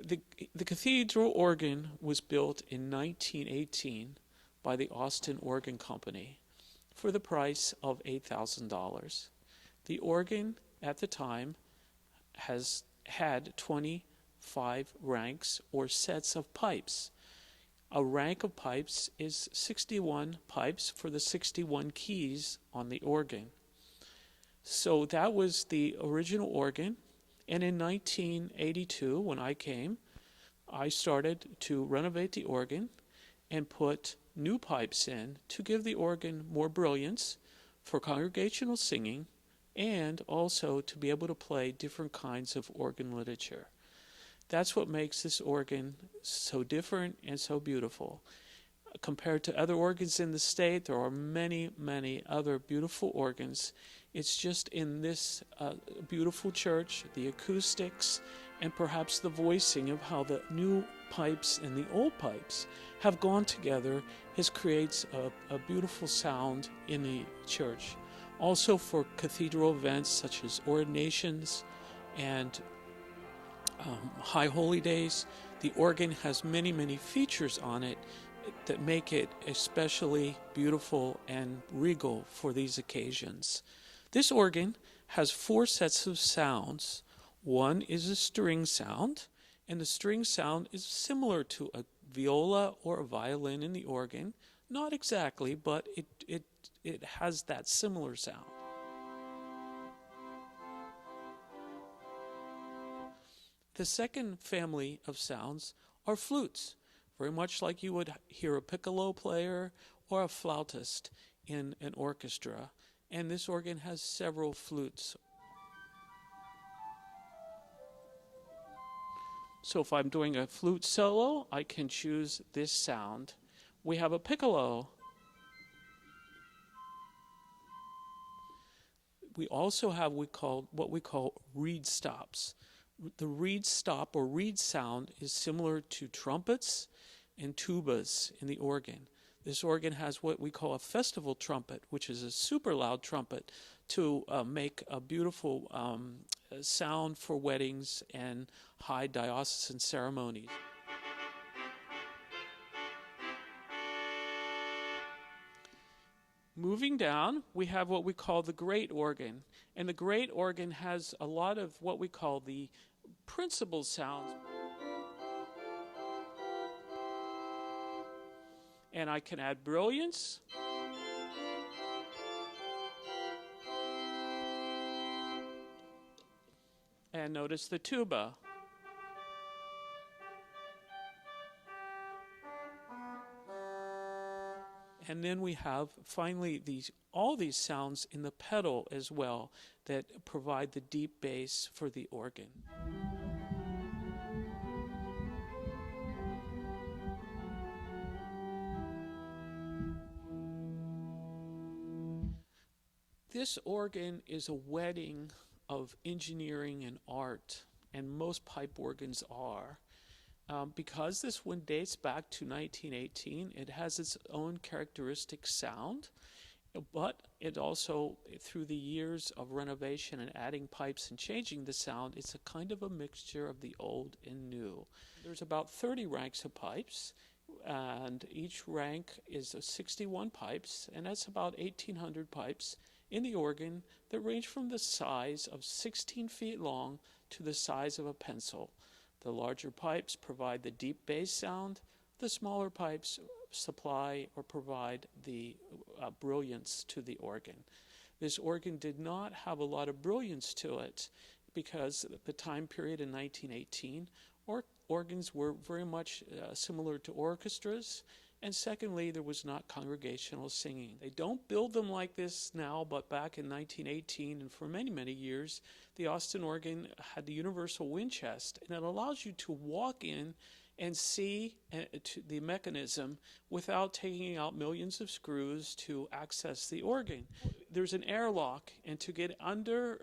The cathedral organ was built in 1918 by the Austin Organ Company for the price of $8,000. The organ at the time has had 25 ranks or sets of pipes. A rank of pipes is 61 pipes for the 61 keys on the organ. So that was the original organ. And in 1982, when I came, I started to renovate the organ and put new pipes in to give the organ more brilliance for congregational singing and also to be able to play different kinds of organ literature. That's what makes this organ so different and so beautiful. Compared to other organs in the state, there are many, many other beautiful organs. It's just in this beautiful church, the acoustics, and perhaps the voicing of how the new pipes and the old pipes have gone together creates a beautiful sound in the church. Also for cathedral events such as ordinations and high holy days, the organ has many, many features on it that make it especially beautiful and regal for these occasions. This organ has 4 sets of sounds. One is a string sound, and the string sound is similar to a viola or a violin in the organ. Not exactly, but it has that similar sound. The second family of sounds are flutes, very much like you would hear a piccolo player or a flautist in an orchestra. And this organ has several flutes. So if I'm doing a flute solo, I can choose this sound. We have a piccolo. We also have what we call reed stops. The reed stop or reed sound is similar to trumpets and tubas in the organ. This organ has what we call a festival trumpet, which is a super loud trumpet to make a beautiful sound for weddings and high diocesan ceremonies. Moving down, we have what we call the great organ. And the great organ has a lot of what we call the principal sounds. And I can add brilliance. And notice the tuba. And then we have finally all these sounds in the pedal as well that provide the deep bass for the organ. This organ is a wedding of engineering and art, and most pipe organs are. Because this one dates back to 1918, it has its own characteristic sound, but it also, through the years of renovation and adding pipes and changing the sound, it's a kind of a mixture of the old and new. There's about 30 ranks of pipes, and each rank is 61 pipes, and that's about 1,800 pipes in the organ that range from the size of 16 feet long to the size of a pencil. The larger pipes provide the deep bass sound. The smaller pipes supply or provide the brilliance to the organ. This organ did not have a lot of brilliance to it because the time period in 1918, organs were very much similar to orchestras. And secondly, there was not congregational singing. They don't build them like this now, but back in 1918 and for many, many years, the Austin organ had the universal wind chest, and it allows you to walk in and see the mechanism without taking out millions of screws to access the organ. There's an airlock, and to get under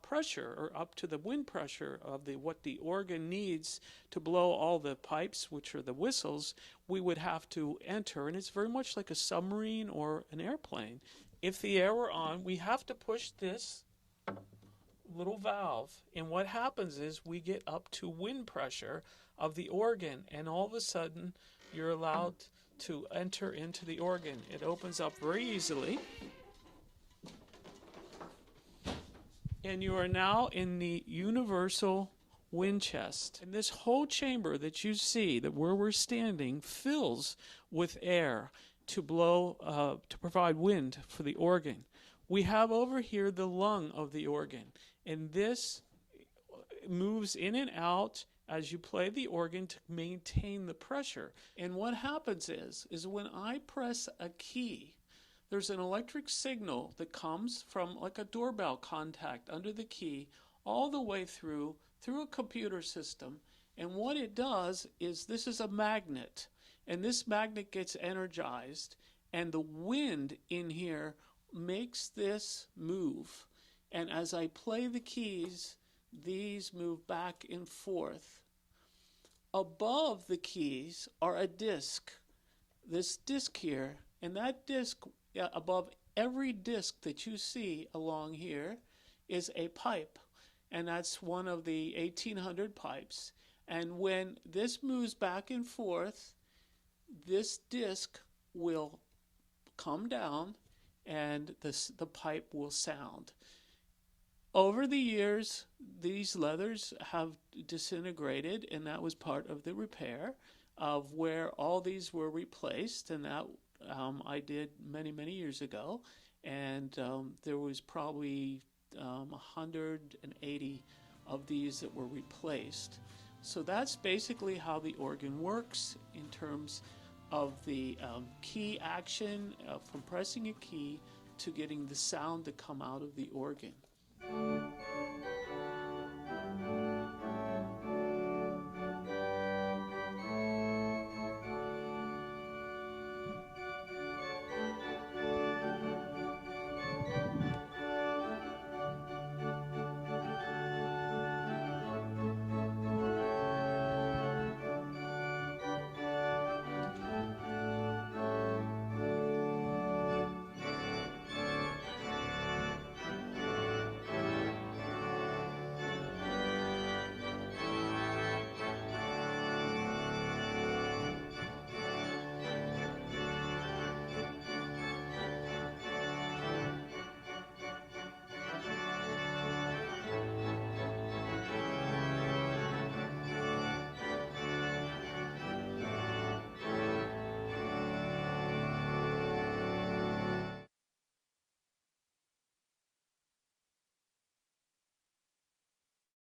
pressure or up to the wind pressure of what the organ needs to blow all the pipes, which are the whistles, we would have to enter, and it's very much like a submarine or an airplane. If the air were on, we have to push this little valve, and what happens is we get up to wind pressure of the organ, and all of a sudden you're allowed to enter into the organ. It opens up very easily, and you are now in the universal wind chest. And this whole chamber that you see, that where we're standing, fills with air to blow, to provide wind for the organ. We have over here the lung of the organ, and this moves in and out as you play the organ to maintain the pressure. And what happens is when I press a key, there's an electric signal that comes from like a doorbell contact under the key all the way through a computer system. And what it does is, this is a magnet, and this magnet gets energized, and the wind in here makes this move. And as I play the keys, these move back and forth. Above the keys are a disc, this disc here, and that disc, above every disc that you see along here, is a pipe, and that's one of the 1800 pipes. And when this moves back and forth, this disc will come down and the pipe will sound. Over the years, these leathers have disintegrated, and that was part of the repair of where all these were replaced, and that I did many, many years ago. And there was probably 180 of these that were replaced. So that's basically how the organ works in terms of the key action, from pressing a key to getting the sound to come out of the organ.